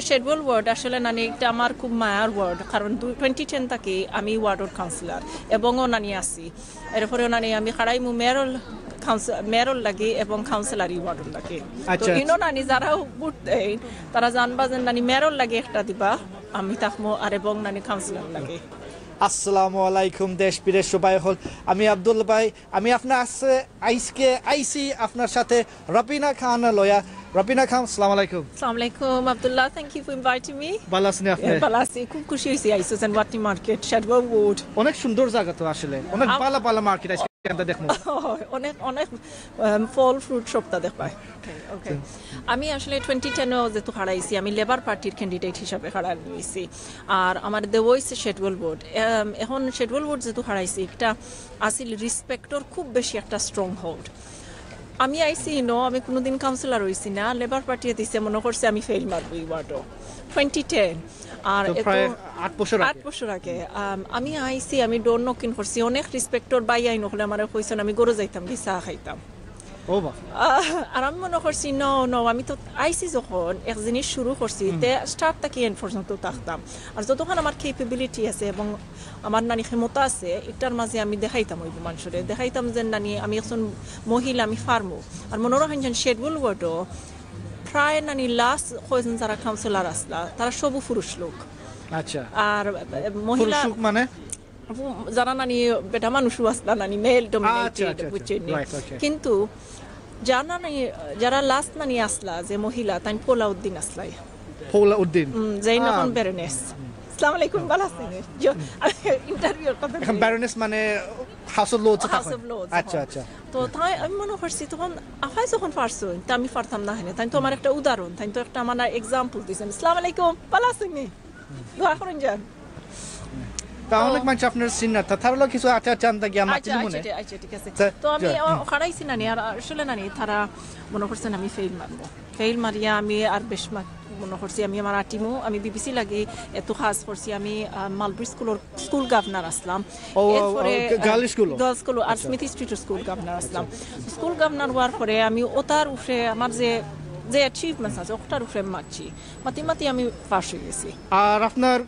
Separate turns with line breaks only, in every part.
Schedule word আসলে নানি এটা আমার খুব মায়ার ওয়ার্ড কারণ 2010 থেকে আমি ওয়ার্ডর কাউন্সিলর এবংও নানি আছি এরপরেও নানি আমি খাড়াইমু মেয়রল লাগে এবং কাউন্সিলরই ওয়ার্ডর লাগে তো ইনো নানি যারা ভোট দেয় তারা জানবা যে নানি মেয়রল লাগে একটা দিবা আমি থাকবো আর এবং নানি কাউন্সিলর লাগে।
আসসালামু আলাইকুম দেশ বিদেশ সবাই হল আমি আব্দুল ভাই আমি আপনার আজকে আইসি আপনার সাথে রবিনা খান লয়া রবিনা খান আসসালামু আলাইকুম।
আসসালামু আলাইকুম Abdullah, thank you for inviting me.
ভালো আছেন আপনি?
ভালো আছি, খুব খুশি হইছি আইসো সেন ওয়াটি মার্কেট শেডউল ওয়ার্ড
অনেক সুন্দর জায়গা তো আসলে অনেক ভালো ভালো মার্কেট আছে আমরা দেখমু
অনেক অনেক ফল ফ্রুট সবটা দেখবাই। ওকে আমি আসলে 2010 এ যেহেতু হারাইছি আমি লেবার পার্টির ক্যান্ডিডেট হিসাবে হারাইছি আর আমার দে ভয়েস শেডউল বোর্ড এখন শেডউল বোর্ড যেহেতু হারাইছি একটা আসিল রেসপেক্টর খুব বেশি একটা স্ট্রং হোল্ড। আমি আইসি আমি কোনোদিন কাউন্সিলর হইছি না, লেবার পার্টি দিছে মনে করছে আমি ফেল মারবো এই ওয়ার্ডও 2010 আর
প্রায় 8
বছর আগে আমি আইসি আমি ডোর নকিন করছি অনেক রেসপেক্টর বাই আই নহলে আমার কইছেন আমি গরু যাইতাম কি চা খাইতাম আর আমি মনে করছি আমি তো আইসি যখন এক জিনিস শুরু করছি তে স্টার্ট থেকে এন্ড পর্যন্ত থাকতাম আর যতক্ষণ আমার ক্যাপাবিলিটি আছে এবং আমার নানি ক্ষমতা আছে এটার মাঝে আমি দেখাইতাম ওই মানুষরে দেখাইতাম যে নানি আমি একজন মহিলা আমি ফার্মো আর মনে রাখেন যে শেডউল ওয়ার্ডও প্রায় নানি লাস্ট কয়জন যারা কাউন্সিলর আসলা তারা সবু পুরুষ লোক।
আচ্ছা আর
মহিলা
মানে
যারা নানি বেটা মানুষও আসলা নানি মেল ডমিনেটেড বুঝছেন কিন্তু যারা লাস্ট নানি আসলা যে মহিলা তাই পোলাউদ্দিন আসলাই
পোলাউদ্দিন
জাইনাবন বেরেনেস। আসসালামু আলাইকুম, ভালো আছেন? ইন্টারভিউর কথা
বেরেনেস মানে হাউস অফ লর্ডস আচ্ছা আচ্ছা
তো তাই আমি মনে করছি তখন আফাই যখন পারছো তা আমি পারতাম না হেনে তাই তো আমার একটা উদাহরণ তাই তো একটা আমার এক্সাম্পল দিয়েছেন। আসসালামু আলাইকুম, ভালো আছেন? দোয়া করেন যান
তা অনেক মানুষ আপনার সিনিয়র তারা কিছু আচার চান থাকি আমার মনে
আচ্ছা ঠিক আছে। তো আমি খাড়াইছি নানি আর আসলে নানি তারা মনে করছেন আমি ফেল মারিয়া আমি আর বেশ মনে করছি আমি আমার আটিমু আমি বিবিসি লাগে এত খাস করছি আমি মালব্রি স্কুল গভর্নর আসলাম এরপরে গার্লস স্কুল আর স্মিথ স্ট্রিট স্কুল গভর্নর আসলাম। স্কুল গভর্নর হওয়ার পরে আমি ওটার উপরে আমার যে অ্যাচিভমেন্টস আছে ওটার উপরে মাতি আমি পাস হয়ে গেছি।
আর আপনার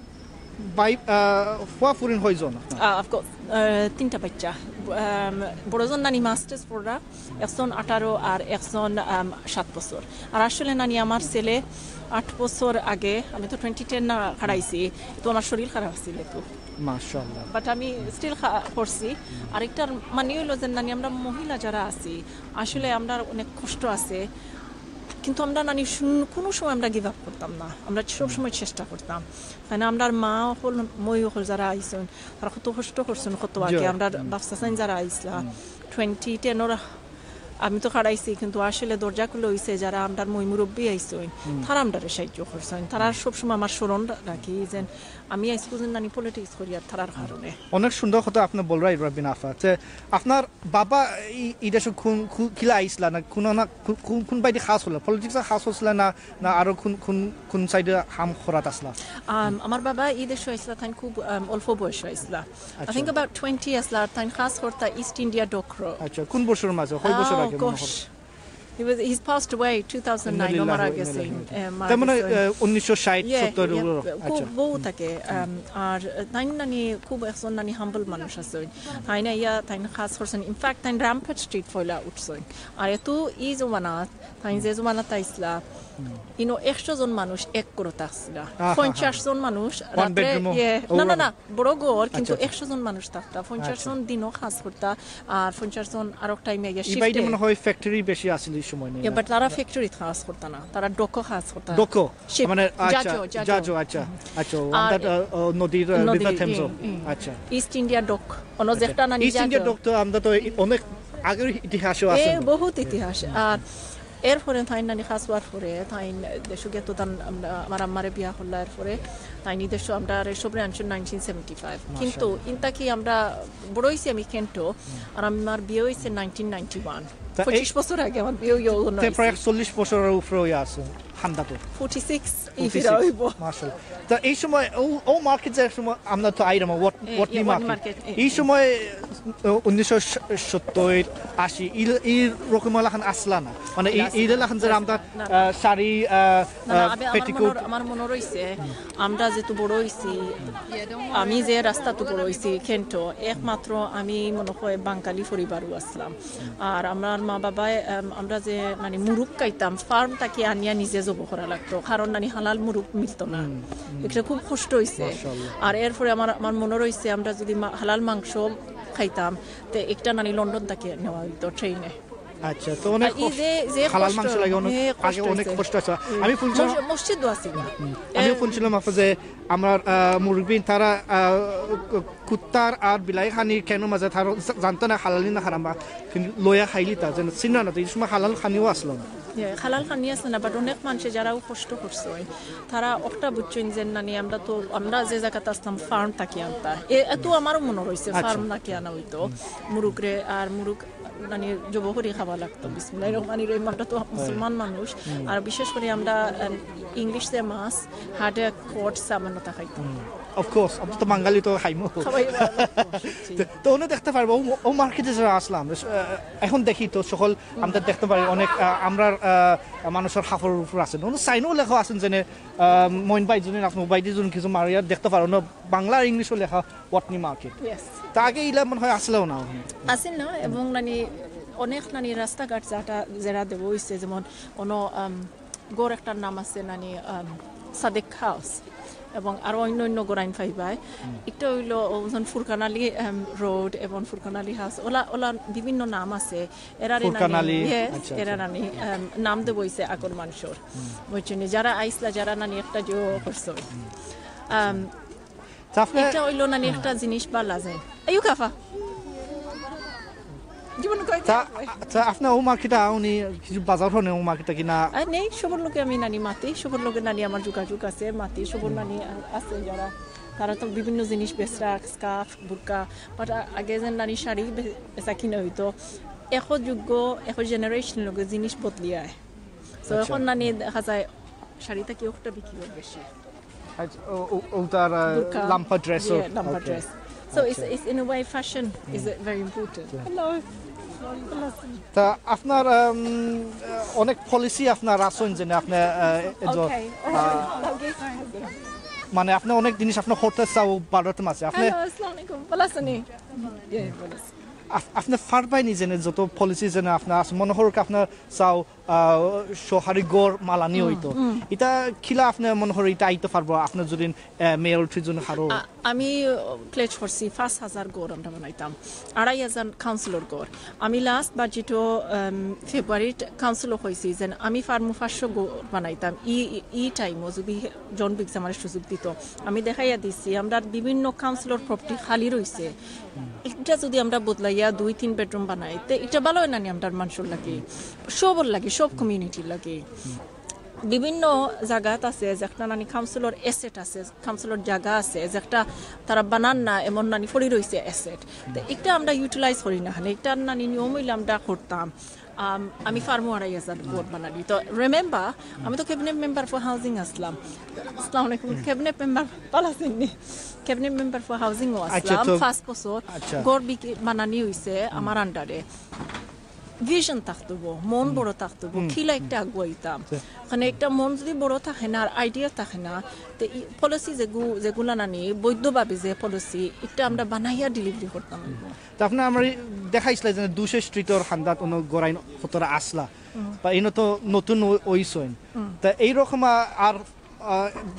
ফুরিন হইজন
তিনটা বাচ্চা বড়জন নানি মাস্টার্স পড়া একজন 18 আর একজন 7 বছর আর আসলে নানি আমার ছেলে 8 বছর আগে আমি তো 2010 না হারাইছি তো আমার শরীর খারাপ ছিল তো
মাশাআল্লাহ বাট
আমি স্টিল করছি। আরেকটার মানে হইলো যে নানি আমরা মহিলা যারা আছি আসলে আমরা অনেক কষ্ট আছে কিন্তু আমরা নানি কোনো সময় আমরা গিভ আপ করতাম না, আমরা সবসময় চেষ্টা করতাম কারণ আমরা মা হল মই হল যারা আইসেন তারা কত কষ্ট করছেন কত আগে আমরা বাচ্চা সাইন যারা আইসলা 2010 আমি তো খাড়াইছি কিন্তু আসলে দরজা খুলে হইছে যারা আমরা মই মুরব্বী আইসেন তারা আমরা সাহায্য করছেন তারা সবসময় আমার স্মরণ রাখি যে আমি আইসি নানি পলিটিক্স করি আর তার কারণে।
অনেক সুন্দর কথা আপনি বলরাই রবিনা আফা যে আপনার বাবা এই দেশে খিলা আইসলা না কোন বাইদি খাস হলো পলিটিক্স খাস হচ্ছিল না আরো কোন সাইডে হাম খরাত আসলা?
আমার বাবা এই দেশে আইসলা তাই খুব অল্প বয়স আইসলা আই থিংক অ্যাবাউট 20 আসলা তাই খাস করতা ইস্ট ইন্ডিয়া ডোকরো।
আচ্ছা কোন বছর মাঝে কয় বছর আগে?
He's passed away 2009 আমার আগে
তার মানে 1960 70
খুব বউ থাকে আর তাই নানি খুব একজন নানি হাম্বল মানুষ আছে তাই না ইয়া তাই খাস করছেন ইনফ্যাক্ট তাই র্যাম্পেট স্ট্রিট ফয়লা উঠছেন আর এত ই জমানাত তাই যে জমানাত আইসলা 100 জন মানুষ এক করে থাকছিল 50 জন মানুষ রাতে না বড় ঘর কিন্তু 100 জন মানুষ থাকতা 50 জন দিনও খাস করতা আর 50 জন আরেক টাইমে ইয়া শিফটে
বাইরে মনে হয় ফ্যাক্টরি বেশি আছিল এই সময় নিয়ে
বাট তারা ফ্যাক্টরি খাস করতা না তারা ডকো খাস করতা
ডকো মানে জাজো আচ্ছা নদীর রিভার থেমস আচ্ছা
ইস্ট ইন্ডিয়া ডক অন্য যেটা না
ইস্ট ইন্ডিয়া ডক তো আমরা তো অনেক আগের ইতিহাসও আছে
বহুত ইতিহাস আর এরপরে তাই নানি খাস হওয়ার পরে তাই দেশে গিয়ে তো আমরা আমার আম্মারে বিয়া হল্লা এরপরে তাই দেশ আমরা সবরে আনছেন 1975 কিন্তু ইনতা কি আমরা বড় হয়েছি আমি কেন্টো আর আমার বিয়ে হয়েছে 1991
তা এই
25 বছর আগে আমার বিয়ে হইয়া হলো
তে প্রায় 40 বছরের উপরে হয়ে আছে হান্দা তো
46 এই ফিরা হইব
মাশাআল্লাহ তা এই সময় ও মার্কেট যে সময় আমরা তো আইরাম ওয়াটনি মার্কেট
মার্কেট
এই সময় 1970 80 এই রকম লাখান আসলা না মানে এই লাখান যে আমরা শাড়ি পেটিকোট
আমার মনে রইছে আমরা যেহেতু বড় হইছি আমি যে রাস্তা তো বড় হইছি কেন্টো একমাত্র আমি মনে হয় বাঙালি পরিবারও আসলাম আর আমার মা বাবা আমরা যে মানে মুরুক খাইতাম ফার্ম তাকে আনিয়া নিজে জব করা লাগতো কারণ নানি হালাল মুরুক মিলত না এটা খুব কষ্ট হইছে আর এরপরে আমার মনে রইছে আমরা যদি হালাল মাংস খাইতাম তে একটা নানি লন্ডন তাকে নেওয়া হইতো ট্রেনে
আচ্ছা তো অনেক হালাল মাংস লাগে অনেক আগে অনেক কষ্ট আছে আমি শুনছিলাম
মসজিদও আছে
আমি শুনছিলাম যে আমার মুরব্বী তারা কুত্তার আর বিলাই খানি কেন মাঝে তারা জানতো না হালালি না হারাম কিন্তু লয়া খাইলি তা যেন চিনা না এই সময় হালাল খানিও আসলো না
হালাল খানি আছে না বাট অনেক মানুষে যারাও কষ্ট করছে তারা একটা বুঝছেন যে নানি আমরা যে জায়গাতে আসলাম ফার্ম থাকি আনতা এত আমারও মনে রয়েছে ফার্ম নাকি আনা হইতো মুরুগরে আর মুরুগ মানে জব করে খাওয়া লাগতো বিসমিল্লাহির রহমানির রহিম আমরা তো মুসলমান মানুষ আর বিশেষ করে আমরা ইংলিশ যে মাছ হাডে কোট সামান্যতা খাইতাম
অফ কোর্স আমরা তো বাঙালি তো খাইমো তো অনেক দেখতে পারবো ও মার্কেটে যারা আসলাম এখন দেখি তো সকল আমরা দেখতে পারি অনেক আমরা মানুষের হাফের উপর আছেন অনেক সাইনও লেখা আছেন যেন মইন বাইজনের বাইদিজন কিছু মারিয়া দেখতে পারো না বাংলা আর ইংলিশও লেখা ওয়াটনি মার্কেট তা আগে ইলা মনে হয় আসলেও না
আসেন না এবং নানি অনেক নানি রাস্তাঘাট যারা দেব হইছে যেমন কোনো গোর একটার নাম আছে নানি সাদেক হাউস এবং আরো অন্য অন্য গোরাইন ফাইবাই এটা হইল ফুরকান আলী রোড এবং ফুরকান আলী হাউস ওলা বিভিন্ন নাম আছে এরা নানি নাম দেব হইছে আগর মানুষের বুঝছেন যারা আইসলা যারা নানি একটা যে করছে এটা হইল নানি একটা জিনিস বালা যায় আইউ কাফা
আপনার ও মার্কেটে উনি কিছু বাজার হনে ও মার্কেটে কিনা
নেই সবর লোকে আমি নানি মাতি সবর লোকের নানি আমার যোগাযোগ আছে মাতি সবর নানি আছে যারা তারা তো বিভিন্ন জিনিস বেচরা স্কার্ফ বুরকা বাট আগে যেন নানি শাড়ি বেচা কিনা হইতো এখন জেনারেশন লোকে জিনিস বদলিয়ায় তো এখন নানি দেখা যায় শাড়িটা কেউ একটা বিক্রি করে বেশি
ওটার লাম্পা ড্রেস
লাম্পা dress so it's in a way fashion is very important hello
তা আপনার অনেক পলিসি আপনার আছেন যে আপনি মানে আপনি অনেক জিনিস আপনার করতে চাও ভারতের মাঝে আপনি
আসসালামু আলাইকুম ভালো আছেন
আপনি ফারবাই নিজে যত পলিসি যেন আপনার মনে হরকে আপনার চাও সহারি গড় মালানি হইতো এটা খিলা আপনি মনে হর এটা আইতে পারবো আপনার যদি মেয়র ট্রিজন হারো
আমি প্লেজ করছি 5000 গড় আমরা বানাইতাম 2500 কাউন্সিলর গড় আমি লাস্ট বাজেটও ফেব্রুয়ারিত কাউন্সিলর হইছি যেন আমি ফার্মু 500 গড় বানাইতাম ই টাইমও যদি জন বিক্স আমার সুযোগ দিত আমি দেখাইয়া দিছি আমরা বিভিন্ন কাউন্সিলর প্রপার্টি খালি রইছে এটা যদি আমরা বদলাইয়া 2-3 বেডরুম বানাই তে এটা ভালো হয় না আমরা মানুষের লাগে সবর লাগে সব কমিউনিটির লাগে বিভিন্ন জায়গাত আছে যেটা নানি কাউন্সিলর এসেট আছে কাউন্সিলর জায়গা আছে যেটা তারা বানান না এমন নানি পড়ে রয়েছে এসেট তো এটা আমরা ইউটিলাইজ করি না এটা নানি নিয়ম হইলে আমরা করতাম আমি ফার্মো 2500 গড় বানালি তো রিমেম্বার আমি তো ক্যাবিনেট মেম্বার ফর হাউজিং আসলাম আসসালামু আলাইকুম ক্যাবিনেট মেম্বার ভালো আছেন ক্যাবিনেট মেম্বার ফর হাউজিং ও আসলাম 5 বছর গড় বানানি হইছে আমার আন্ডারে ভিশন থাকতো মন বড় থাকতো খিলা একটা আগুয়াইতাম মানে একটা মন যদি বড় থাকে না আর আইডিয়া থাকে না তো পলিসি যেগুলা নানি বৈধভাবে যে পলিসি এটা আমরা বানাইয়া ডেলিভারি করতাম
তো আপনি আমার দেখাইছিল যে 200 স্ট্রিটের হান্দাত অন্য গড়াইন হতরা আসলা বা ইনো তো নতুন ওইসইন তা এই রকম আর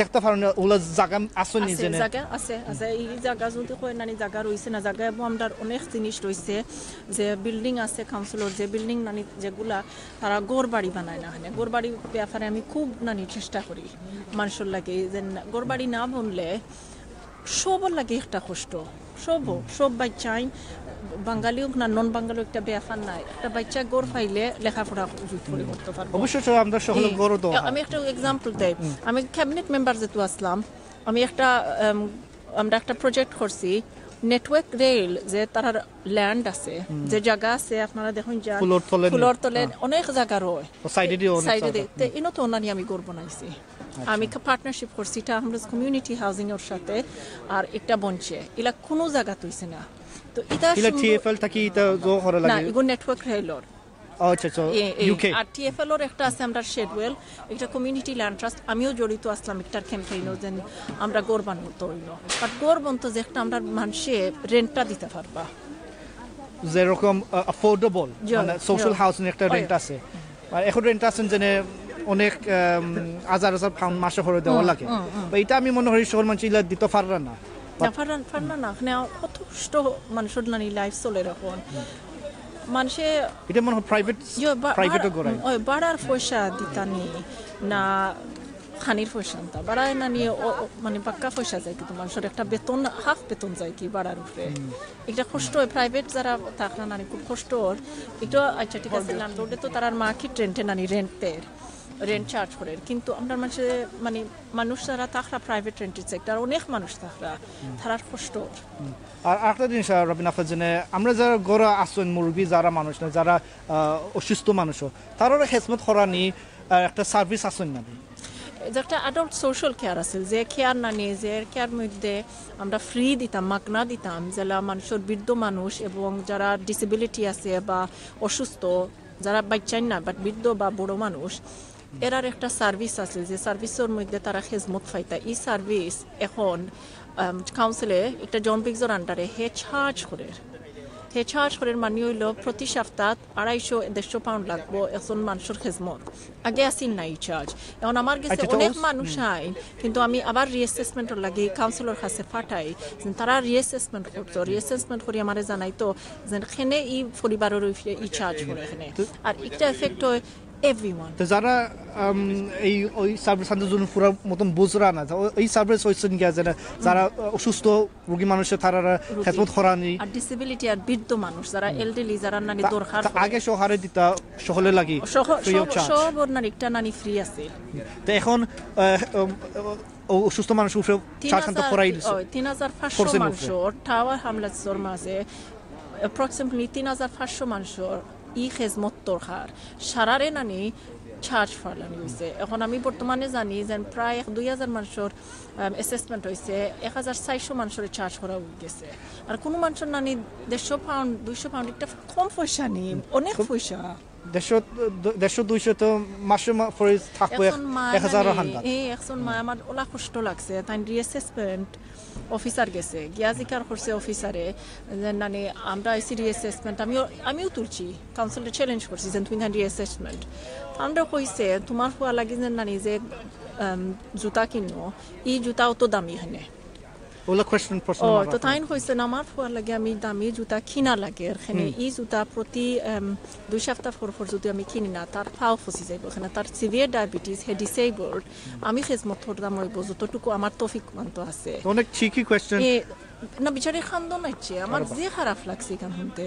দেখতে পারেন ওলা জায়গা আছে নি জেনে
জায়গা আছে এই জায়গা যদি কই নানি জায়গা রইছে না জায়গা আমরা অনেক জিনিস রইছে যে বিল্ডিং আছে কাউন্সিলর যে বিল্ডিং নানি যেগুলা তারা গড় বাড়ি বানায় না মানে গড় বাড়ি ব্যাপারে আমি খুব নানি চেষ্টা করি মানুষের লাগে যে গড় বাড়ি না বনলে সবর লাগে একটা কষ্ট সব বাচ্চাই বাঙালি হোক না নন বাঙালি একটা ব্যাপার নাই একটা বাচ্চা গড় পাইলে লেখাপড়া করতে পারবো
অবশ্যই আমরা সকলে গড় তো
আমি একটা এক্সাম্পল দেই আমি ক্যাবিনেট মেম্বার যেহেতু আসলাম আমি আমরা একটা প্রজেক্ট করছি নেটওয়ার্ক রেল যে তার ল্যান্ড আছে যে জায়গা আছে আপনারা দেখুন যা ফুলর তলে অনেক জায়গা রয় সাইডে ইনো তো ওনানি আমি গড় বানাইছি আমি পার্টনারশিপ করছি এটা আমরা কমিউনিটি হাউজিং এর সাথে আর একটা বঞ্চে এলা কোনো জায়গা তৈছে না তো এটা
টিএফএল থাকি এটা জো হরে লাগে
না ইগো নেটওয়ার্ক রেলর
আচ্ছা আচ্ছা ইউকে
আর টিএফএল এর একটা আছে আমরা শেডওয়েল একটা কমিউনিটি ল্যান্ড ট্রাস্ট আমিও জড়িত আসলাম একটার ক্যাম্পেইনও যেন আমরা গড় বানাতে হইল বাট গড় বানতে যে একটা আমরা মানুষে রেন্টটা দিতে পারবা
যেরকম অ্যাফোর্ডেবল মানে সোশ্যাল হাউসিং একটা রেন্ট আছে আর এখন রেন্ট আছে যে অনেক হাজার হাজার পাউন্ড মাসে করে দেওয়া লাগে এটা আমি মনে করি শহর মানুষ দিতে পাররা না
পারনা না কষ্ট মানুষের লাইফ চলে এখন মানুষে
এটা মনে হয় প্রাইভেটও করায়
ওই বাড়ার পয়সা দিতানি না খানির পয়সা তা বাড়ায় না নিয়ে মানে পাক্কা পয়সা যায় কিন্তু মানুষের একটা বেতন হাফ বেতন যায় কি বাড়ার উপরে এটা কষ্ট হয় প্রাইভেট যারা থাকনা নানি খুব কষ্ট একটু আচ্ছা ঠিক আছে ল্যান্ডলর্ডে তো তার মার্কেট রেন্টে নানি রেন্ট চার্জ করে কিন্তু আমরা মানে মানুষ যারা থাকরা প্রাইভেট রেন্টের সেক্টর অনেক মানুষ থাকরা তারার কষ্ট
আর একটা জিনিস রবিন আফা জেনে আমরা যারা গড়া আসছেন মুরগি যারা মানুষ না যারা অসুস্থ মানুষও তারও খেদমত করানি একটা সার্ভিস আসেন না
একটা অ্যাডাল্ট সোশ্যাল কেয়ার আছে যে কেয়ার না নিয়ে যে কেয়ার মধ্যে আমরা ফ্রি দিতাম মাগনা দিতাম যারা মানুষের বৃদ্ধ মানুষ এবং যারা ডিসেবিলিটি আছে বা অসুস্থ যারা বাচ্চাই না বাট বৃদ্ধ বা বড় মানুষ এরার একটা সার্ভিস আছে যে সার্ভিসের মধ্যে তারা খেজমত পাইতা এই সার্ভিস এখন কাউন্সিলে একটা জন বিগজোর আন্ডারে হে চার্জ করে মানে হইল প্রতি সপ্তাহ 250-150 পাউন্ড লাগবো একজন মানুষের খেজমত আগে আসিন নাই চার্জ এখন আমার কাছে অনেক মানুষ আইন কিন্তু আমি আবার রিঅ্যাসেসমেন্টের লাগে কাউন্সিলর কাছে পাঠাই তারা রিঅ্যাসেসমেন্ট করে আমারে জানাই তো যে এখানে ই পরিবারের ই চার্জ করে এখানে আর একটা এফেক্ট হয় everyone
তো যারা এই ওই সার্ভিস আনতে জন্য পুরো মতন বুঝরা না এই সার্ভিস হইছেন কি আছে যারা অসুস্থ রোগী মানুষের তারা খেদমত করানি
আর ডিসেবিলিটি আর বৃদ্ধ মানুষ যারা এলডারলি যারা নানি দরকার
আগে শহরে দিতা শহরে লাগি
সব নানি একটা নানি ফ্রি আছে
তো এখন অসুস্থ মানুষ উপরে চার্জ আনতে করাই
3500 মানুষের টাওয়ার হামলার মাঝে অ্যাপ্রক্সিমেটলি 3500 মানুষের ই খেজমত দরকার সারারে নানি চার্জ ফালানি হয়েছে এখন আমি বর্তমানে জানি যে প্রায় 2000 মানুষের অ্যাসেসমেন্ট হয়েছে 1400 মানুষের চার্জ করা গেছে আর কোনো মানুষের নানি 150 পাউন্ড 200 পাউন্ড একটা কম পয়সা নেই অনেক পয়সা
150-200 তো মাসে পরে থাকবে 1000 হান্ডা
এই একজন মা আমার ওলা কষ্ট লাগছে তাই রিঅ্যাসেসমেন্ট অফিসার গেছে গিয়া জিকার করছে অফিসারে যে নানি আমরা আইসি রিঅ্যাসেসমেন্ট আমিও তুলছি কাউন্সিলে চ্যালেঞ্জ করছি যে তুমি রিঅ্যাসেসমেন্ট আমরা কইছে তোমার হওয়া লাগে যে নানি যে জুতা কিনো এই জুতা অত দামি এখানে
ওলা কোশ্চেন প্রশ্ন
তো তাইন কইছে আমার হওয়া লাগে আমি দামি জুতা কিনা লাগে এখানে এই জুতা প্রতি 2 সপ্তাহ পর যদি আমি কিনি না তার পাও ফসি যাইব এখানে তার সিভিয়ার ডায়াবেটিস হে ডিসেবলড আমি খেজমত করতাম ওই যতটুকু আমার তৌফিক মানতো আছে
অনেক চিকি কোশ্চেন
না বিচারে খান্দন আছে আমার যে খারাপ লাগছে কারণ হতে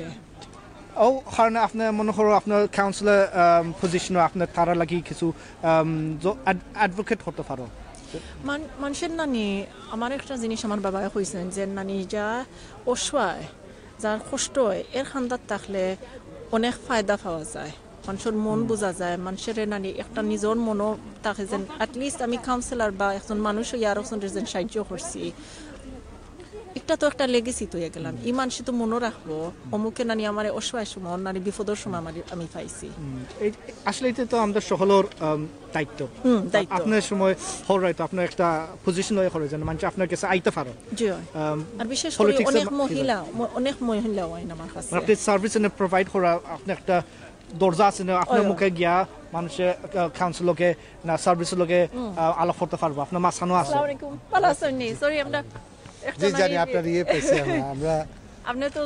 ও কারণে আপনি মনে করো আপনার কাউন্সিলর পজিশনে আপনার তারা লাগি কিছু অ্যাডভোকেট হতে পারো
মানুষের নানি আমার একটা জিনিস আমার বাবা কইছেন যে নানি যা অসহায় যার কষ্ট হয় এর খান্দার থাকলে অনেক ফায়দা পাওয়া যায় মানুষের মন বোঝা যায় মানুষের নানি একটা নিজের মনও থাকে যে অ্যাটলিস্ট আমি কাউন্সিলর বা একজন মানুষ ইয়ার একজন সাহায্য করছি একটা তো একটা লেগেসি তো গেলাম এই মানুষ তো মনে রাখবো অমুকে নানি আমার অসহায় সময় নানি বিপদের সময় আমি পাইছি
আসলে এটা তো আমাদের সকলের দায়িত্ব আপনার সময় হল রাইতো আপনার একটা পজিশন হয়ে করে যেন মানুষ আপনার কাছে আইতে পারো
আর বিশেষ করে অনেক মহিলা হয় আমার কাছে
আপনি সার্ভিস প্রোভাইড করা আপনি একটা দরজা আছে না আপনার মুখে গিয়া মানুষের কাউন্সিলকে না সার্ভিসের লোকে আলাপ করতে পারবো আপনার মাসানো আছে
আসসালামু আলাইকুম ভালো আছেন নি সরি আমরা
জি জানি আপনার পেয়েছি আমরা
আপনি তো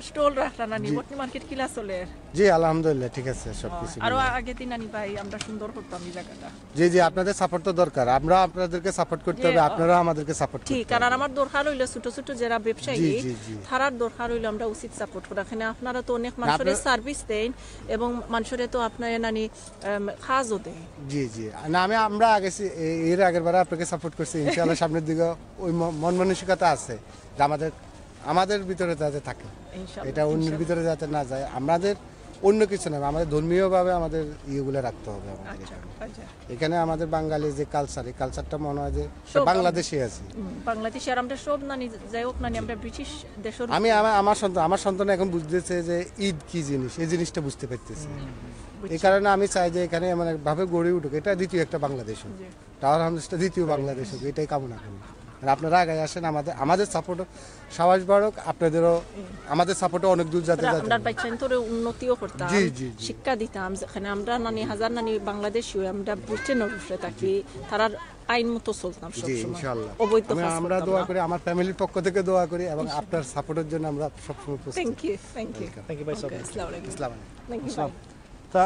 স্টল রাখলেন নানি বটনি মার্কেট কিলা চলে
জি আলহামদুলিল্লাহ ঠিক আছে সবকিছু
আর আগে দিন নানি ভাই আমরা সুন্দর করতাম এই জায়গাটা
জি আপনাদের সাপোর্ট তো দরকার আমরা আপনাদেরকে সাপোর্ট করতে হবে আপনারা আমাদেরকে সাপোর্ট করতে
ঠিক কারণ আমার দরকার হইলো ছোট ছোট যারা ব্যবসায়ী তারার দরকার হইলো আমরা উচিত সাপোর্ট করা এখানে আপনারা তো অনেক মানুষের সার্ভিস দেন এবং মানুষের তো আপনারা নানি কাজও দেন
জি না আমরা আগে এর আগের বার আপনাকে সাপোর্ট করছি ইনশাআল্লাহ সামনের দিকে ওই মন মানসিকতা আছে যে আমাদের আমাদের ভিতরে যাতে থাকে,
ইনশাআল্লাহ,
এটা অন্যের ভিতরে যাতে না যায়। আমাদের অন্য কিছু নয়, আমাদের ধর্মীয়ভাবে আমাদের ইয়েগুলো রাখতে হবে আমাদের
আচ্ছা,
এখানে।
আচ্ছা।
এখানে আমাদের বাঙালি যে কালচার, এই কালচারটা মনে হয় যে
সব
বাংলাদেশে আছে।
বাংলাদেশে আর আমরা সব নানি যাই হোক নানি আমরা ব্রিটিশ দেশের
আমি আমার সন্তান এখন বুঝতেছে যে ঈদ কি জিনিস, এই জিনিসটা বুঝতে পারতেছে। এই কারণে আমি চাই যে এখানে মানে ভাবে গড়ে উঠুক, এটা দ্বিতীয় একটা বাংলাদেশ হোক, টাওয়ার হাউসটা দ্বিতীয় বাংলাদেশ হোক, এটাই কামনা করি। আর আপনারা আগে আসেন, আমাদের সাপোর্ট সাহস বাড়ক, আপনাদেরও আমাদের সাপোর্টও অনেক দূর যাতে যাতে।
আমরা বাচ্চাদের উন্নতিও করতাম,
জি, জি, জি।
শিক্ষা দিতাম, যেখানে আমরা নানি হাজার নানি বাংলাদেশি হয়ে আমরা ব্রিটেনের উপরে থাকি, তারার আইন মতো চলতাম
জি,
সবসময়,
ইনশাআল্লাহ।
অবৈধ কাজ
আমরা
করতাম
দোয়া
না।
করি, আমার ফ্যামিলির পক্ষ থেকে দোয়া করি, এবং আপনার সাপোর্টের জন্য আমরা সবসময় প্রস্তুত।
থ্যাংক ইউ
থ্যাংক ইউ ভাই সব
আসসালামু আলাইকুম
ইসলাম আলাইকুম।
থ্যাংক ইউ
তা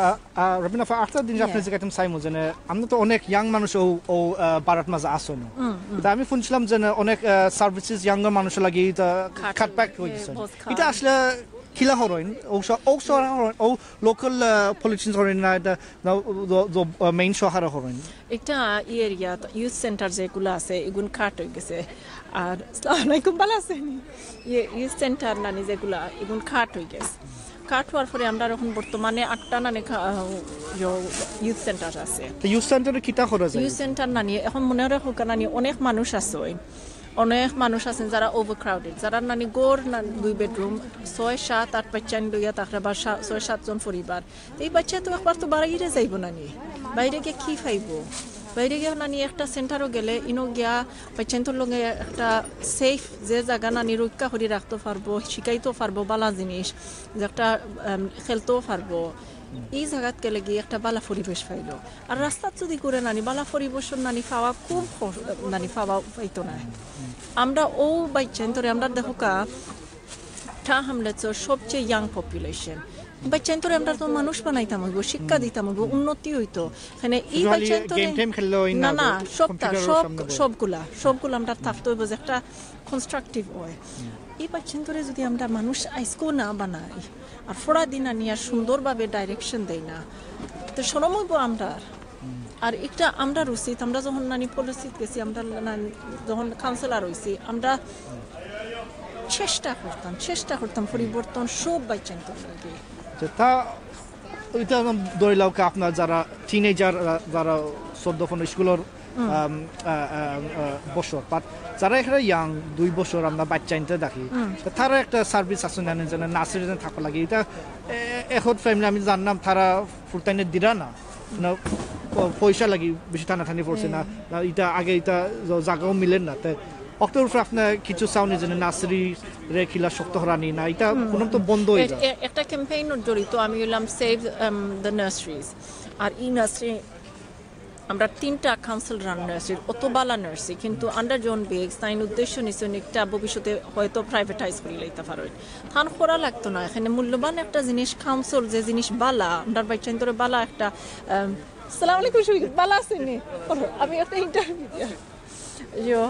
রবিন আফা একটা জিনিস আপনি যে কাইতাম সাইমু যে আমরা তো অনেক ইয়াং মানুষ ও ভারত মাঝে আসনো, তা আমি শুনছিলাম যে অনেক সার্ভিসেস ইয়াঙ্গার মানুষ লাগি কাটব্যাক হয়ে গেছে, এটা আসলে কিলা হরইন ও লোকাল পলিটিশিয়ানস হরইন না, এটা মেইন শহরে হরইন?
একটা এরিয়া ইউথ সেন্টার যেগুলো আছে এগুলো কাট হয়ে গেছে। আর আসসালামু আলাইকুম, ভালো আছেন? ইউথ সেন্টার নানি যেগুলো এগুলো কাট হয়ে গেছে। কাট হওয়ার পরে আমরা এখন বর্তমানে 8টা নানি ইউথ সেন্টার আছে।
তো ইউথ সেন্টারে কিটা করা যায়?
ইউথ সেন্টার নানি এখন মনে রাখো নানি অনেক মানুষ আছে, অনেক মানুষ আছেন যারা ওভারক্রাউডেড, যারা নানি গড় 2 বেডরুম 6, 7, 8 বাচ্চা লইয়া থাকলে বা 6-7 জন পরিবার, এই বাচ্চা তো একবার তো বাইরে যাইব নানি, বাইরে গিয়ে কি খাইব? বাইরে গিয়ে নানি একটা সেন্টারও গেলে ইনো গিয়া বাচ্চান্তর লগে একটা সেফ যে জায়গা নানি রক্ষা করে রাখতে পারবো, শিখাইতেও পারবো বালা জিনিস, যে একটা খেলতেও পারবো, এই জায়গাত গেলে গিয়ে একটা বালা পরিবেশ পাইল। আর রাস্তাত যদি করে নানি বালা পরিবেশ নানি পাওয়া খুব নানি পাওয়া পাইতো না। আমরা ও বাচ্চান্তরে আমরা দেখো কা হামলের সবচেয়ে ইয়াং পপুলেশন, বাচ্চান্তরে আমরা তো মানুষ বানাইতাম হইব, শিক্ষা দিতাম হইব, উন্নতি হইতো। এখানে এই বাচ্চান্তরে না না সবগুলা আমরা থাকতে হইব যে একটা কনস্ট্রাকটিভ হয়। এই বাচ্চান্তরে যদি আমরা মানুষ আইসকো না বানাই আর ফোড়া দিন আনি আর সুন্দরভাবে ডাইরেকশন দেই না, তো শরম হইব আমরা। আর একটা আমরা উচিত, আমরা যখন নানি পলিসিত গেছি, আমরা যখন কাউন্সিলর হয়েছি, আমরা চেষ্টা করতাম পরিবর্তন সব বাচ্চান্তর লাগে।
তা ওইটা ধরিলাও আপনার যারা টিনেজার, যারা 14-15 স্কুলের বছর, বাট যারা এখানে ইয়াং 2 বছর আমরা বাচ্চা আনতে দেখি, তারা একটা সার্ভিস আছে না, যেন নার্সারি থাকা লাগে। এটা এখন ফ্যামিলি আমি জানলাম তারা ফুল টাইমে দিরা না, পয়সা লাগি বেশি টানাটানি পড়ছে না, এটা আগে এটা জায়গাও মিলেন না। তাই অক্টোবর আপনার কিছু চাউনি যেন নার্সারি রে খিলা শক্ত হরানি না, এটা কোনো তো বন্ধ হয়ে যায়।
একটা ক্যাম্পেইনের জড়িত আমি হলাম সেভ দ্য নার্সারিজ। আর এই নার্সারি আমরা 3টা কাউন্সিল রান নার্সারি, অত বালা নার্সারি, কিন্তু আন্ডার জন বেগস তাই উদ্দেশ্য নিশ্চয় একটা ভবিষ্যতে হয়তো প্রাইভেটাইজ করে লইতে পারেন, থান করা লাগতো না। এখানে মূল্যবান একটা জিনিস কাউন্সিল, যে জিনিস বালা আমরা বাচ্চান্তরে বালা একটা আসসালামু আলাইকুম বালা আসেনি, আমি একটা ইন্টারভিউ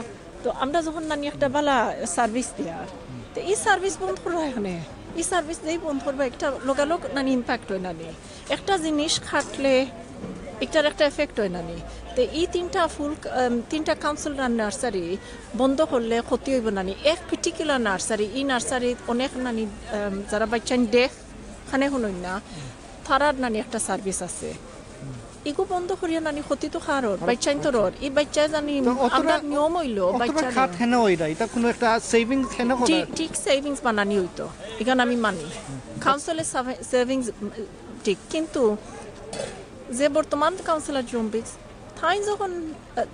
তো আমরা যখন নানি একটা বালা সার্ভিস দেওয়ার, তো এই সার্ভিস বন্ধ করবো, এখানে এই সার্ভিস দিয়েই বন্ধ করবো, একটা লোকালোক নানি ইম্প্যাক্ট হয় নানি, একটা জিনিস খাটলে এটার একটা এফেক্ট হয় নানি। তো এই 3টা কাউন্সিল রান নার্সারি বন্ধ করলে ক্ষতি হইব নানি। এক পার্টিকুলার নার্সারি, এই নার্সারি অনেক নানি যারা বাচ্চা দেখ খানে শুনুন না, তারার নানি একটা সার্ভিস আছে, এগু বন্ধ করিয়া নানি ক্ষতি তো খারর বাচ্চা তোর এই বাচ্চা জানি আমরা নিয়ম হইলো বাচ্চা
খাত হেন হইরা, এটা কোনো একটা সেভিংস হেন করে
ঠিক সেভিংস বানানি হইতো, এখানে আমি মানি কাউন্সিলের সেভিংস ঠিক, কিন্তু যে বর্তমান কাউন্সিলর জম্বিক্স তাই যখন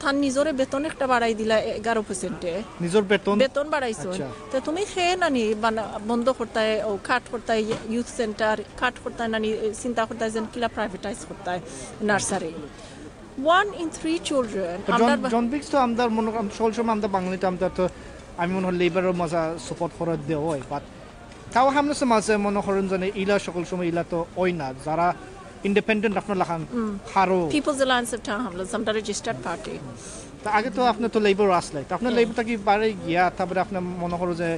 তার নিজরে বেতন একটা বাড়াই দিলা 11%,
নিজের বেতন
বাড়াইছো, তো তুমি খেয়ে নানি বন্ধ করতায় ও কাট করতায় ইউথ সেন্টার, কাট করতায় নানি চিন্তা করতায় যেন কিলা প্রাইভেটাইজ করতায় নার্সারি। 1 in 3 children
জনবিক্স তো আমরা মনে সকল সময় আমরা বাঙালিতে আমরা তো আমি মনে হয় লেবারের মজা সাপোর্ট করে দেওয়া হয়, বাট তাও আমরা মাঝে মনে করেন যে ইলা সকল সময় ইলা তো ওই না, যারা ইন্ডিপেন্ডেন্ট আপনার লাখান হারো
পিপলস অ্যালায়েন্স অফ টাউন হামলাস আমরা রেজিস্টার্ড পার্টি।
তা আগে তো আপনার তো লেবার আসলে, তো আপনার লেবারটা কি বাড়ে গিয়া তারপরে আপনার মনে করো যে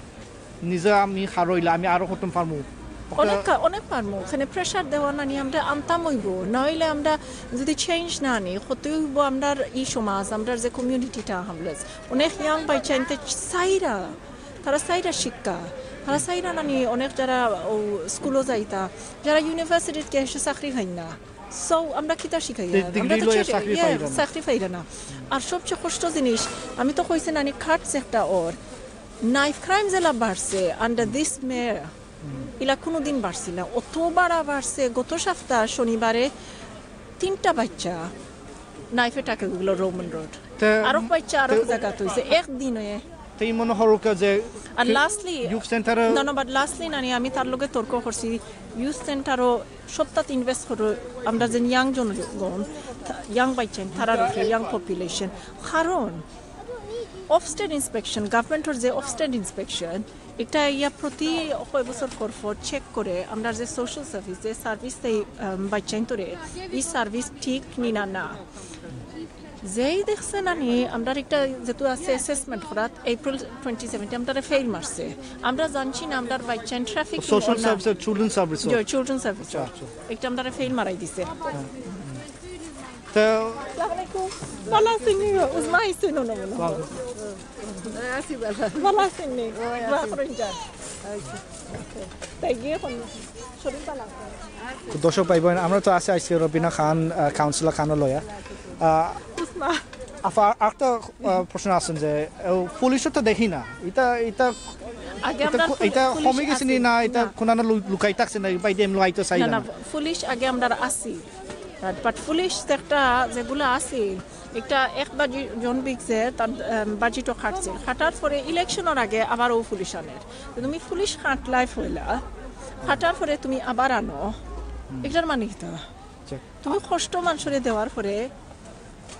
নিজে আমি হারইলা আমি আরো করতাম পারবো,
অনেক পারবো। এখানে প্রেশার দেওয়া নানি আমরা আনতাম হইব, নইলে আমরা যদি চেঞ্জ না আনি ক্ষতি হইব আমরা এই সমাজ, আমরা যে কমিউনিটিটা হামলাস অনেক ইয়াং বাচ্চা আনতে চাইরা তারা সাইরা শিক্ষা তারা সাইরা নানি অনেক যারা স্কুলও যাইতা যারা ইউনিভার্সিটিতে এসে চাকরি হয় না সো আমরা কিতা শিখাই চাকরি পাইরা না আর সবচেয়ে কষ্ট জিনিস আমি তো কইছি নানি খাটছে একটা ওর নাইফ ক্রাইম জেলা বাড়ছে আন্ডার দিস মেয়ার ইলা কোনোদিন বাড়ছিল না অত বাড়া বাড়ছে গত সপ্তাহ শনিবারে 3টা বাচ্চা নাইফে টাকে গুলো রোমান রোড আরো বাচ্চা আরো জায়গা হইছে একদিনে
তাই মনে হরকা যে
আর lastly
youth centre
but lastly নানি আমি তার লগে তর্ক করছি ইউথ সেন্টারও সপ্তাহ ইনভেস্ট করো আমরা যে ইয়াং জনগণ ইয়াং বাচ্চা তারা রুখে ইয়াং পপুলেশন কারণ অফস্টেট ইন্সপেকশন গভর্নমেন্টের যে অফস্টেট ইন্সপেকশন এটা ইয়া প্রতি কয় বছর পর চেক করে আমরা যে সোশ্যাল সার্ভিস যে সার্ভিস বাচ্চাইন তোরে এই সার্ভিস ঠিক নিনা না যেই দেখছে নানি আমরা একটা যেহেতু আছে অ্যাসেসমেন্ট করাত এপ্রিল 2017 আমরা ফেল মারছে আমরা জানছি না আমরা বাচ্চাইন traffic
social service children service
children service একটা আমরা ফেল মারাই দিছে
তো
Assalamualaikum. Bala sini. Uzmai sini nono. Asih bala. Bala sini. Bala kerja. Thank you. Sorry bala.
দর্শক ভাই বোন আমরা তো আছি আইসি রবিনা খান কাউন্সিলর খান লয়া
Usma.
একটা প্রশ্ন আছেন যে পুলিশও তো দেখি না এটা এটা
আগে আমরা
এটা কমে গেছে না এটা কোন লুকাই থাকছে না বাইরে এমন আইতো চাই
না
না
পুলিশ আগে আমরা আসি বাট পুলিশ একটা যেগুলো আছে একটা একবার জন বিগছে তার বাজেটও খাটছে খাটার পরে ইলেকশনের আগে আবার ও পুলিশ আনের তুমি পুলিশ খাটলাই ফইলা খাটার পরে তুমি আবার আনো এটার মানে কি তুমি কষ্ট মানুষরে দেওয়ার পরে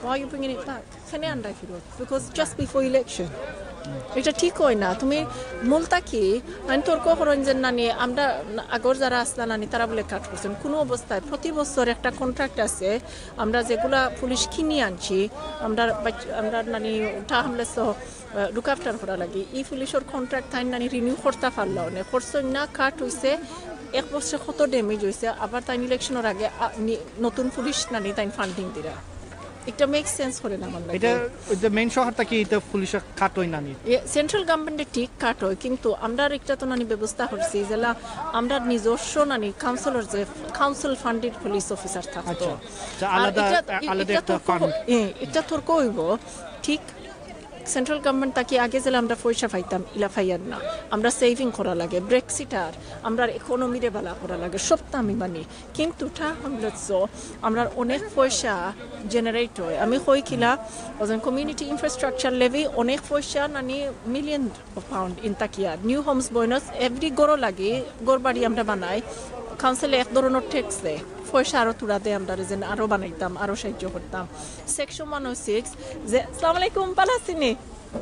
why are you bringing it back কেন আনলাই ফিরত because just before election এটা ঠিক হয় না তুমি মূলটা কি আমি তর্ক করেন যে নানি আমরা আগর যারা আসলা নানি তারা বলে কাট করছেন কোনো অবস্থায় প্রতি বছর একটা কন্ট্রাক্ট আছে আমরা যেগুলা পুলিশ কিনে আনছি আমরা নানি উঠা হামলে লুক আফটার করা লাগে এই পুলিশের কন্ট্রাক্ট তাই নানি রিনিউ করতে পারলো না করছেন না কাট হয়েছে 1 বছরে কত ড্যামেজ হয়েছে আবার তাই ইলেকশনের আগে নতুন পুলিশ নানি তাই ফান্ডিং দিরা এটা মেক সেন্স করে না আমার
এটা যে মেইন শহরটা কি এটা পুলিশের কাটই না নি
সেন্ট্রাল গভর্নমেন্টে ঠিক কাট হয় কিন্তু আমরা একটা তো নানি ব্যবস্থা করছি যেলা আমরা নিজস্ব নানি কাউন্সিলর যে কাউন্সিল ফান্ডেড পুলিশ অফিসার থাকতো
আচ্ছা আলাদা আলাদা একটা ফান্ড
এটা তর্ক হইব ঠিক সেন্ট্রাল গভর্নমেন্ট তাকে আগে যেলে আমরা পয়সা পাইতাম ইলা পাইয়ার না আমরা সেভিং করা লাগে ব্রেক্সিটার আমরা ইকোনমিরে বালা করা লাগে সবটা আমি মানি কিন্তু আমরা অনেক পয়সা জেনারেট হয় আমি কই কিলা কমিউনিটি ইনফ্রাস্ট্রাকচার লেভি অনেক পয়সা নানি মিলিয়ন পাউন্ড ইন তাকিয়া নিউ হোমস বয়নস এভরি গড়ো লাগে গড় বাড়ি আমরা বানাই কাউন্সিলে এক ধরনের ট্যাক্স দেয় পয়সা আরো তুলা দেয় আমরা যেন আরো বানাইতাম আরো সাহায্য করতাম সেকশন 106 যে আসসালামু আলাইকুম পালাসিনি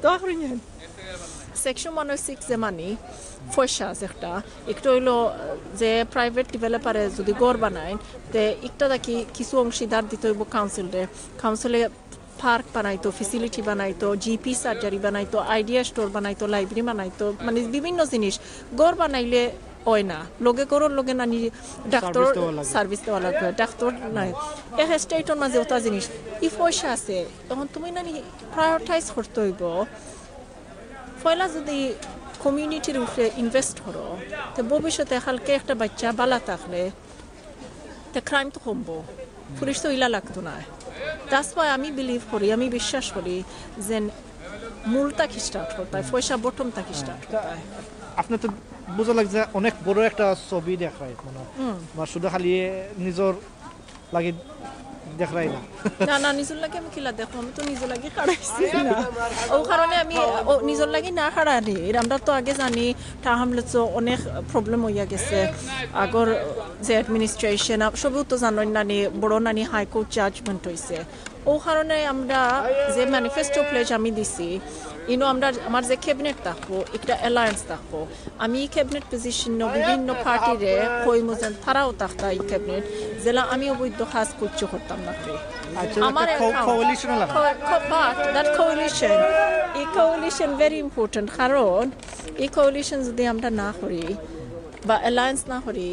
দোয়া করেন সেকশন 106 যে মানি পয়সা আছে একটা হইলো যে প্রাইভেট ডেভেলপারে যদি গড় বানায় তে একটা দেখি কিছু অংশীদার দিতে হইব কাউন্সিলে পার্ক বানাইতো ফেসিলিটি বানাইতো জিপি সার্জারি বানাইতো আইডিয়া স্টোর বানাইতো লাইব্রেরি বানাইতো মানে বিভিন্ন জিনিস গড় বানাইলে হয় না লগে করোর লগে নানি ডাক্তার সার্ভিস দেওয়া লাগবে ডাক্তার নাই এক স্টেটের মাঝে ওটা জিনিস ই পয়সা আছে তখন তুমি নানি প্রায়োরিটাইজ করতে হইব পয়লা যদি কমিউনিটির উপরে ইনভেস্ট করো তো ভবিষ্যতে কালকে একটা বাচ্চা বালা থাকলে তো ক্রাইম তো কমবো পুলিশ তো ইলা লাগতো না দ্যাটস ওয়াই আমি বিলিভ করি আমি বিশ্বাস করি যে মূলটা কি স্টার্ট করতে হয় পয়সা বটমটা কি স্টার্ট করতে হয়
আপনার তো বোঝা লাগছে অনেক বড় একটা ছবি দেখায় মানে শুধু খালি নিজের লাগে দেখাই না
না নিজের লাগে আমি কিলা দেখো আমি তো নিজের লাগে খাড়াইছি না ও কারণে আমি নিজের লাগে না খাড়ানি আমরা তো আগে জানি তাহলে তো অনেক প্রবলেম হইয়া গেছে আগর যে অ্যাডমিনিস্ট্রেশন সবও তো জানেন নানি বড় নানি হাইকোর্ট জাজমেন্ট হয়েছে ও কারণে আমরা যে ম্যানিফেস্টো প্লেজ আমি দিছি আমরা আমার যে ক্যাবিনেট থাকবো একটা অ্যালায়েন্স থাকবো আমি ক্যাবিনেট পজিশন বিভিন্ন পার্টিরে কইমু যেন তারাও থাকতা এই ক্যাবিনেট যেলা আমি অবৈধ কাজ করতাম না আমার এই কোয়ালিশন ভেরি ইম্পর্টেন্ট কারণ এই কোয়ালিশন যদি আমরা না করি বা অ্যালায়েন্স না করি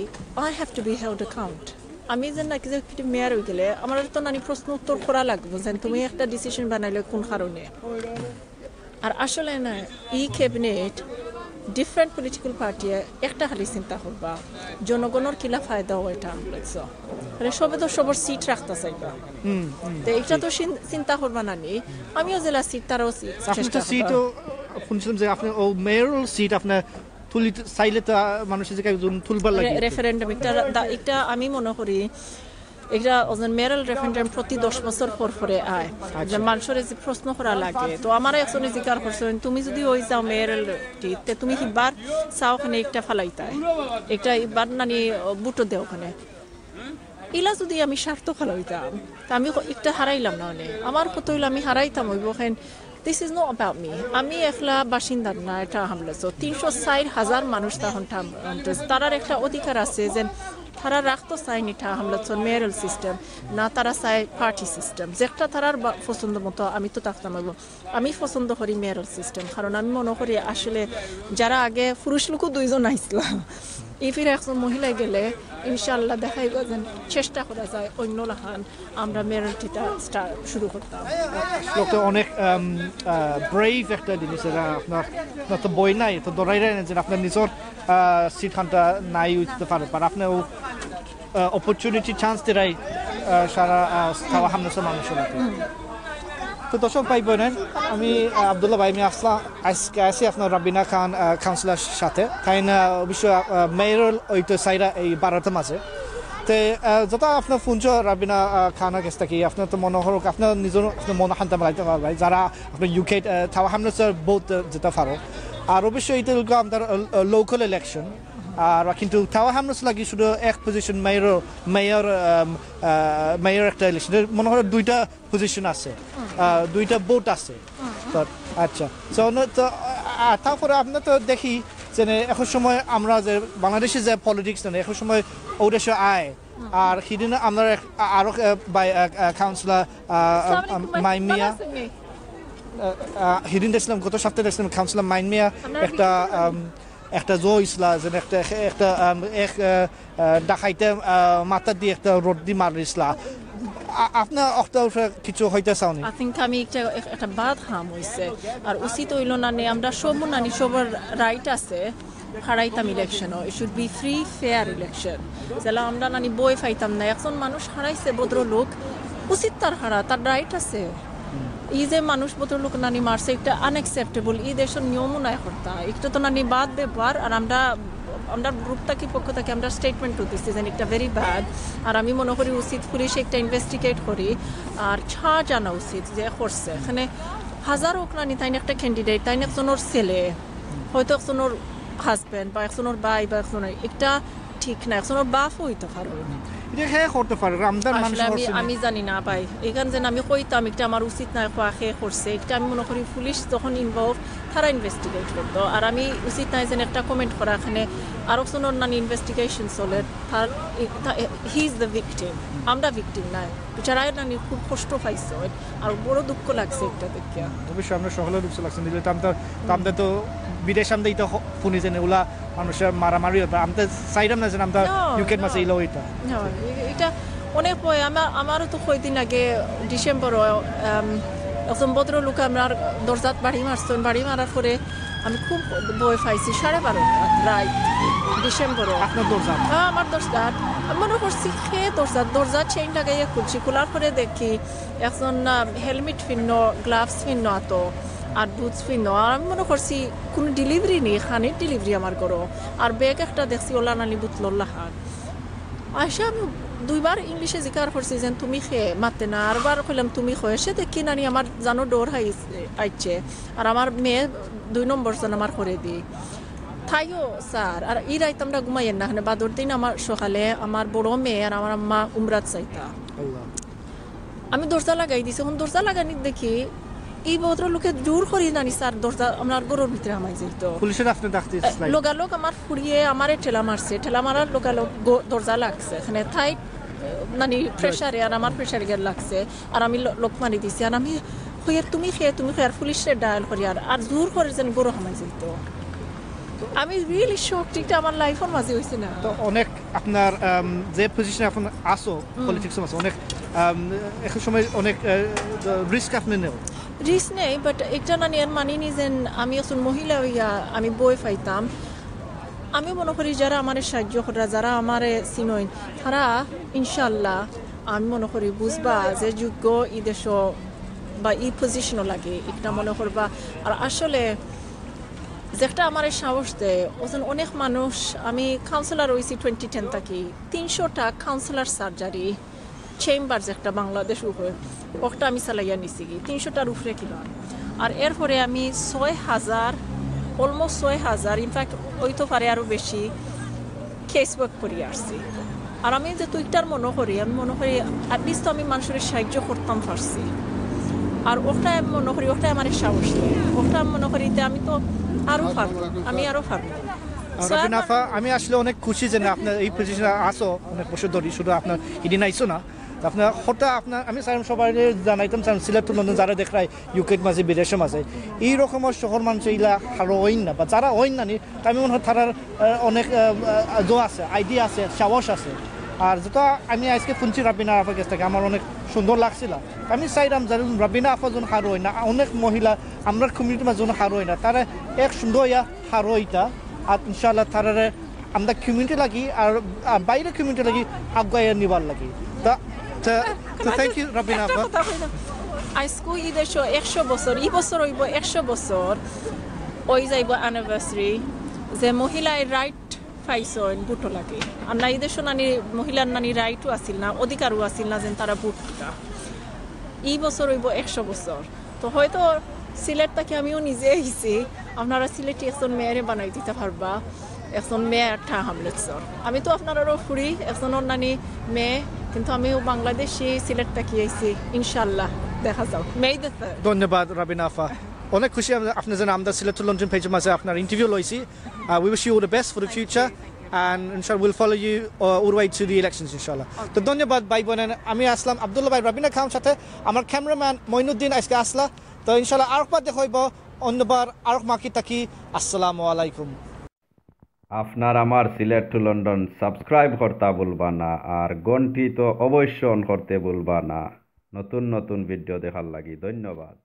I have to be held account আমি যেন এক্সিকিউটিভ মেয়র হয়ে গেলে আমার তো নানি প্রশ্ন উত্তর করা লাগবে যেন তুমি একটা ডিসিশন বানাইলে কোন কারণে আর আসলে না এই ক্যাবিনেট ডিফারেন্ট পলিটিক্যাল পার্টি একটা খালি চিন্তা করবা জনগণের কিলা ফায়দা হয় এটা বুঝছো সবে তো সবার সিট রাখতে চাইবা তো এটা তো চিন্তা করবা না নি আমিও জেলা সিট তারও
আপনি তো সিটও শুনছিলাম যে আপনি ও মেয়রাল সিট আপনার তুলি চাইলে তো মানুষের যে একজন তুলবার লাগে
রেফারেন্ডাম একটা আমি মনে করি এটা মেরাল রেফারেন্ডাম প্রতি 10 বছর পরে আয় যে মানুষের যে প্রশ্ন করা লাগে তো আমার একজনে জিজ্ঞাসা করছেন তুমি যদি ওই যাও মেরাল তে তুমি কিবার চাও ওখানে একটা ফালাইতাই একটা এবার নানি বুটো দেও ওখানে ইলা যদি আমি স্বার্থ ফালাইতাম তা আমি একটা হারাইলাম না মানে আমার কত হইলো আমি হারাইতাম হইব ওখানে This is not about me. আমি একলা বাসিন্দা না এটা হামলা 360,000 মানুষ তখন তারার একটা অধিকার আছে যে তারা রাখতো চাইনি এটা হামলা মেয়ারাল সিস্টেম না তারা চাই পার্টি সিস্টেম যেটা তারার পছন্দ মতো আমি তো থাকতাম আমি পছন্দ করি মেয়ারাল সিস্টেম কারণ আমি মনে করি আসলে যারা আগে পুরুষ লোকও 2 জন আইসলাম এই ফিরে একজন মহিলা গেলে ইনশাল্লাহ দেখাইব যে চেষ্টা করা যায় অন্য লাহান আমরা মেয়ারালটিটা শুরু করতাম
লোকটা অনেক ব্রেভ একটা জিনিস আপনার তো বই নাই তো দৌড়াই না যে আপনার নিজের সিট খানটা নাই উঠতে পারে আর আপনি অপরচুনিটি চান্স দেয় সারা খাওয়া হামনাসা মানুষের তো দর্শক ভাই বোনেন আমি আবদুল্লাহ ভাই আমি আসলাম আজকে আসি আপনার রাবিনা খান কাউন্সিলার সাথে তাই না অবশ্য মেয়র ওইটা সাইরা এই ভারতের মাঝে তো যত আপনার ফুঞ্জ রাবিনা খানের কাছ থেকে আপনার তো মনে হোক আপনার নিজের আপনার মনে শান্তি মারাইতে পারবেন যারা আপনার ইউকে থাওয়া হামনাসার বহুত যেতে পারো আর অবশ্যই এটা আমাদের লোকাল ইলেকশন আর কিন্তু থাওয়া হামনাস লাগি শুধু এক পজিশন মেয়র একটা ইলেকশন মনে হয় 2টা পজিশন আছে 2টা ভোট আছে আচ্ছা তো তারপরে আপনার তো দেখি যে এখন সময় আমরা যে বাংলাদেশে যে পলিটিক্স না এখন সময় ওদেশে আয় আর সেদিন আমরা আরো কাউন্সিলর মাইমিয়া সেদিন দেখছিলাম গত সপ্তাহে দেখছিলাম কাউন্সিলর মাইমিয়া একটা জো ইসলা যেন একটা ডাকাইতে মাথা দিয়ে একটা রোড দিয়ে মারিসলা আপনার কিছু হইতে চাওনি
আই থিঙ্ক আমি একটা বাদ হাম হইছে আর উচিত হইল না নে আমরা সব নানি সবার রাইট আছে হারাইতাম ইলেকশনও it should be free fair election যেটা আমরা নানি বই পাইতাম না একজন মানুষ হারাইছে ভদ্রলোক উচিত তার হারা তার রাইট আছে এই যে মানুষ ভদ্রলোক নানি মারছে এটা আনএক্সেপ্টেবল এই দেশের নিয়মও নাই করতা একটা তো নানি বাদ ব্যাপার আর আমরা গ্রুপ থেকে পক্ষ থেকে আমরা স্টেটমেন্ট করতেছি যে এটা ভেরি ব্যাড আর আমি মনে করি উচিত পুলিশ একটা ইনভেস্টিগেট করি আর ছাড় জানা উচিত যে করছে এখানে হাজার হোক নানি তাই একটা ক্যান্ডিডেট তাই একজনের ছেলে হয়তো একজনের হাজব্যান্ড বা একজনের ভাই বা একজনের একটা ঠিক না একজনের বাপ হইতে পারো আমি জানি না ভাই এখান যেন আমি কইতাম একটা আমার উচিত না করছে একটা আমি মনে করি পুলিশ যখন ইনভলভ তারা ইনভেস্টিগেট করতো আর আমি উচিত নাই যেন একটা কমেন্ট করা এখানে আর একজনের নানি ইনভেস্টিগেশন চলে তার হি ইজ দ্য ভিকটিম আমরা ভিকটিম নাই যারা নানি খুব কষ্ট পাইছে আর বড় দুঃখ লাগছে একটা দেখিয়া
অবশ্যই আমরা সকলে দুঃখ লাগছে দিলে আমরা তো বিদেশ আমরা তো শুনি যে ওলা মানুষের মারামারি হতো আমরা চাইলাম না যে আমরা ইউকের মাঝে ইলো
এটা অনেক ভয় আমারও তো কয়দিন আগে ডিসেম্বর একজন ভদ্রলোক আমার দরজাত বাড়ি মারছেন বাড়ি মারার পরে আমি খুব ভয় পাইছি 12:30 রাত ডিসেম্বরে
আপনার দরজা
আমার দরজাত আমি মনে করছি দরজা চেইন লাগাইয়া খুলছি খোলার পরে দেখি একজন হেলমেট ফিন্ন গ্লাভস ফিন্ন আতো আর বুটস ফিন্ন আর আমি মনে করছি কোনো ডেলিভারি নেই খানির ডেলিভারি আমার করো আর ব্যাগ একটা দেখছি ওলা নানি বুতলোল্লা হান আয়সা আমি 2বার ইংলিশে জিজ্ঞাসা করছি যে তুমি খেয়ে মারতে না আরবার কইলাম তুমি খেয়ে সে দেখি নানি আমার জানো ডোর আইছে আর আমার মেয়ে 2 নম্বর জন আমার করে দিই তাইও স্যার আর এই রাইতে আমরা ঘুমাইয়েন না বাদর দিন আমার সকালে আমার বড় মেয়ে আর আমার আম্মা উমরাত চাইতা আমি দরজা লাগাই দিছি এখন দরজা লাগানি দেখি এই ভদ্রলোকে জোর করি নানি স্যার দরজা আমার গরুর ভিতরে আমায় যেত
পুলিশের আপনি ডাকতে
লোকালোক আমার ফুরিয়ে আমারে ঠেলা মারছে ঠেলা মারার লোকালোক দরজা লাগছে এখানে থাই নানি প্রেশারে আর আমার প্রেশারে গেল লাগছে আর আমি লোক মারি দিছি আর আমি তুমি খেয়ে আর পুলিশের ডায়াল করি আর জোর করে যেন গরু আমায় যেত আমি রিয়েলি শক এটা আমার লাইফের মাঝে হয়েছে না
তো অনেক আপনার যে পজিশনে এখন আসো পলিটিক্স আছে অনেক এক সময় অনেক রিস্ক আপনি নেও
রিস্ক নেই বাট একটা নানি আর মানিনি যে আমি এখন মহিলা হইয়া আমি বই পাইতাম আমি মনে করি যারা আমার সাহায্য করা যারা আমার চিনইন তারা ইনশাল্লাহ আমি মনে করি বুঝবা যে যোগ্য ই দেশ বা ই পজিশনও লাগে একটা মনে করবা আর আসলে যেটা আমার সাহস দেয় ওজন অনেক মানুষ আমি কাউন্সিলর হয়েছি 2010 থাকি 300টা কাউন্সিলর সার্জারি চেম্বার যেটা বাংলাদেশ উপরে ওটা আমি চালাইয়া নিছি 300টার উপরে কিলো আর এরপরে আমি 6,000 অলমোস্ট 6,000 ইনফ্যাক্ট ওইতো পারে আরও বেশি কেস ওয়ার্ক করে আসছি আর আমি যে তুইটার মনে করি আমি মনে করি অ্যাটলিস্ট আমি মানুষের সাহায্য করতাম পারছি আর ওটা আমি মনে করি ওটা আমার সাহস দেয় ওটা আমি মনে করি আমি তো আরও পারবো আমি আরও পারবো
রবিন আফা আমি আসলে অনেক খুশি যে আপনার এই পজিশনে আসো অনেক বছর ধরে শুধু আপনার এদিন আইসো না আপনার হঠাৎ আপনার আমি চাইলাম সবাই জানাইতাম চান সিলেট লন্ডন যারা দেখায় ইউকের মাঝে বিদেশের মাঝে এই রকমের শহর মানুষ এইলা আরো হইন না বা যারা হইন না নি আমি মনে হয় তার অনেক জো আছে আইডিয়া আছে সাহস আছে আর যেটা আমি আজকে শুনছি রাবিনা আফার কাছ থেকে আমার অনেক সুন্দর লাগছিল আমি চাইলাম যারা রাবিনা আফা যখন হার হয় না অনেক মহিলা আমরা কমিউনিটির মাঝে যখন হার হয় না তারা এক সুন্দর ইয়া হার হইতা আর ইনশাআল্লাহ তারা আমরা কমিউনিটি লাগি আর বাইরে কমিউনিটি লাগি আগুয়াই নিবার লাগি তা থ্যাংক ইউ রাবিনা আফা
আজকে ই দেশ 100 বছর এই বছর হইব 100 বছর ওই যাইব অ্যানিভার্সারি যে মহিলার রাইট পাইছেন ভোটও লাগে আর না এই দেশ নানি মহিলার নানি রাইটও আসিল না অধিকারও আসিল না যে তারা ভোট দিতা এই বছর হইব 100 বছর তো হয়তো সিলেট থেকে আমিও নিজে আইছি আপনারা সিলেটে একজন মেয়েরে বানাই দিতে পারবা একজন মেয়ে একটা হামলেটসর আমি তো আপনারারও ফুরি একজনের নানি মেয়ে কিন্তু আমিও বাংলাদেশি সিলেট থেকে আইছি ইনশাল্লাহ দেখা যাও মেয়ে দেখতে
ধন্যবাদ রাবিনা আফা অনেক খুশি আপনি যেন আমরা সিলেট লন্ডন পেজের মাঝে আপনার ইন্টারভিউ লইছি we wish you the best for the future and inshallah we'll follow you all the way to the elections inshallah তো ধন্যবাদ ভাই বোনেন আমি আসলাম আব্দুল্লাহ ভাই রাবিনা খান সাথে আমার ক্যামেরাম্যান মইনুদ্দিন আজকে আসলা তো ইনশাল্লাহ আরেকবার দেখা হইব অন্যবার আরেক মাকি তাকি আসসালামু আলাইকুম
আপনার আমার সিলেট টু লন্ডন সাবস্ক্রাইব করতে ভুলবা না আর ঘন্টি তো অবশ্যই অন করতে ভুলবা না নতুন নতুন ভিডিও দেখার লাগি ধন্যবাদ।